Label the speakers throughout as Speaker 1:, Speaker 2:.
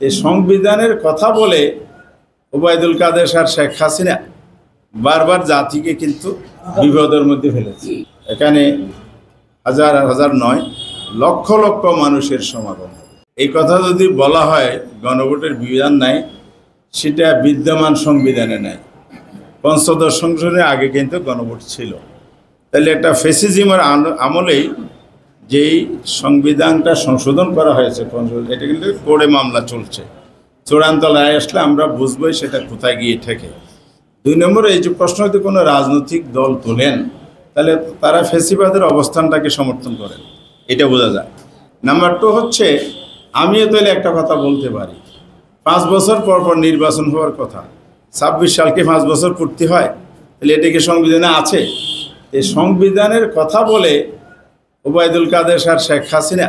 Speaker 1: এই সংবিধানের কথা বলে ওবায়দুল কাদের আর শেখ হাসিনা বারবার জাতিকে কিন্তু বিপদের মধ্যে ফেলেছে। এখানে হাজার হাজার নয় লক্ষ লক্ষ মানুষের সমাগম। এই কথা যদি বলা হয় গণভোটের বিধান নাই, সেটা বিদ্যমান সংবিধানে নাই। পঞ্চদশ সংশোধনের আগে কিন্তু গণভোট ছিল। তাহলে একটা ফ্যাসিজমের আমলেই যেই সংবিধানটা সংশোধন করা হয়েছে, এটা কিন্তু কোর্টে মামলা চলছে। চূড়ান্ত রায় আসলে আমরা বুঝবোই সেটা কোথায় গিয়ে ঠেকে। 2 নম্বর, এই যে প্রশ্ন যদি কোনো রাজনৈতিক দল তোলেন তাহলে তারা ফ্যাসিবাদের অবস্থানটাকে সমর্থন করেন, এটা বোঝা যায়। নাম্বার 2 হচ্ছে, আমিও তাহলে একটা কথা বলতে পারি, 5 বছর পর পর নির্বাচন হওয়ার কথা, 26 সালকে 5 বছর পূর্তি হয়, তাহলে এটা কি সংবিধানে আছে? এই সংবিধানের কথা বলে ওবায়দুল কাদের আর শেখ হাসিনা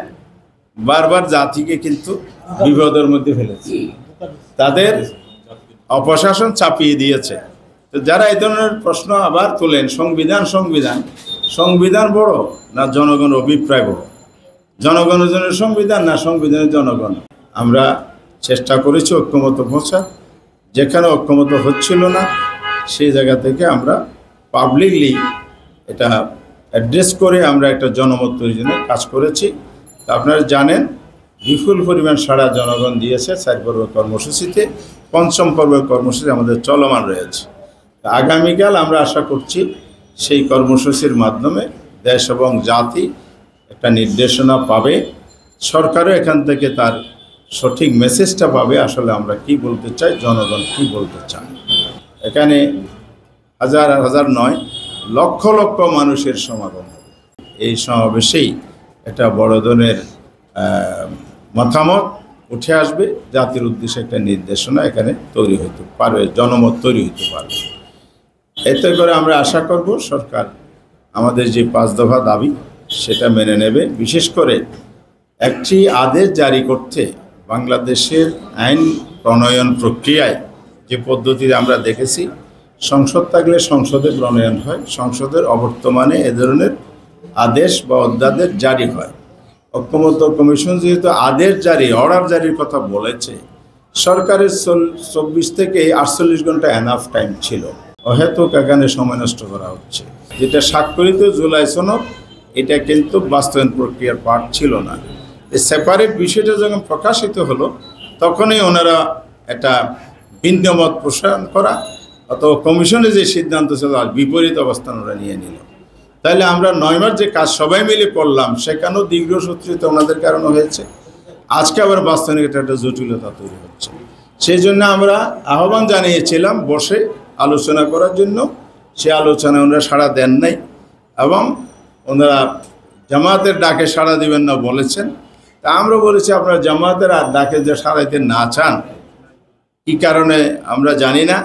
Speaker 1: বারবার জাতিকে কিন্তু বিপদের মধ্যে ফেলেছে। তাদের অপশাসন চাপিয়ে দিয়েছে। তো যারা এই ধরনের প্রশ্ন আবার তোলেন, সংবিধান সংবিধান সংবিধান বড় না জনগণ অভিপ্রায় বড়? জনগণের জন্য সংবিধান না সংবিধানের জনগণ? আমরা চেষ্টা করেছি ঐক্যমত পৌঁছা, যেখানে ঐক্যমত হচ্ছিল না সেই জায়গা থেকে আমরা পাবলিকলি এটা অ্যাড্রেস করে আমরা একটা জনমত তৈরির জন্য কাজ করেছি। তা আপনারা জানেন, বিপুল পরিমাণ সারা জনগণ দিয়েছে 4 পর্বের কর্মসূচিতে। 5ম পর্বের কর্মসূচি আমাদের চলমান রয়েছে। আগামীকাল আমরা আশা করছি সেই কর্মসূচির মাধ্যমে দেশ এবং জাতি একটা নির্দেশনা পাবে, সরকারও এখান থেকে তার সঠিক মেসেজটা পাবে, আসলে আমরা কি বলতে চাই, জনগণ কি বলতে চায়। এখানে হাজার হাজার নয় লক্ষ লক্ষ মানুষের সমাগম। এই সমাবেশেই একটা বড় ধরনের মতামত উঠে আসবে, জাতির উদ্দেশ্যে একটা নির্দেশনা এখানে তৈরি হতে পারবে, জনমত তৈরি হতে পারবে। এতে করে আমরা আশা করব সরকার আমাদের যে 5 দফা দাবি সেটা মেনে নেবে। বিশেষ করে একটি আদেশ জারি করতে বাংলাদেশের আইন প্রণয়ন প্রক্রিয়ায় যে পদ্ধতিতে আমরা দেখেছি, সংসদ থাকলে সংসদে প্রণয়ন হয়, সংসদের অবর্তমানে এ ধরনের আদেশ বা অধ্যাদেশ জারি হয়। ঐক্যমত্য কমিশন যেহেতু আদেশ জারি, অর্ডার জারির কথা বলেছে, সরকারের 24 থেকে 48 ঘন্টা এনাফ টাইম ছিল। অহেতুক এখানে সময় নষ্ট করা হচ্ছে। যেটা স্বাক্ষরিত জুলাই সনদ, এটা কিন্তু বাস্তবায়ন প্রক্রিয়ার পার্ট ছিল না। এই সেপারেট বিষয়টা যখন প্রকাশিত হলো, তখনই ওনারা একটা ভিন্নমত প্রসারণ করা অথবা কমিশনের যে সিদ্ধান্ত ছিল বিপরীত অবস্থান ওরা নিয়ে নিল। তাহলে আমরা 9 মাস যে কাজ সবাই মিলে করলাম, সেখানেও দীর্ঘসূত্রিত ওনাদের কারণে হয়েছে। আজকে আবার বাস্তবায়নের একটা জটিলতা তৈরি হচ্ছে। সেই জন্য আমরা আহ্বান জানিয়েছিলাম বসে আলোচনা করার জন্য। সে আলোচনায় ওনারা সাড়া দেন নাই এবং ওনারা জামায়াতের ডাকে সাড়া দিবেন না বলেছেন। তা আমরা বলেছি, আপনারা জামায়াতের আর ডাকে যে সাড়া দিতে না চান, কী কারণে আমরা জানি না।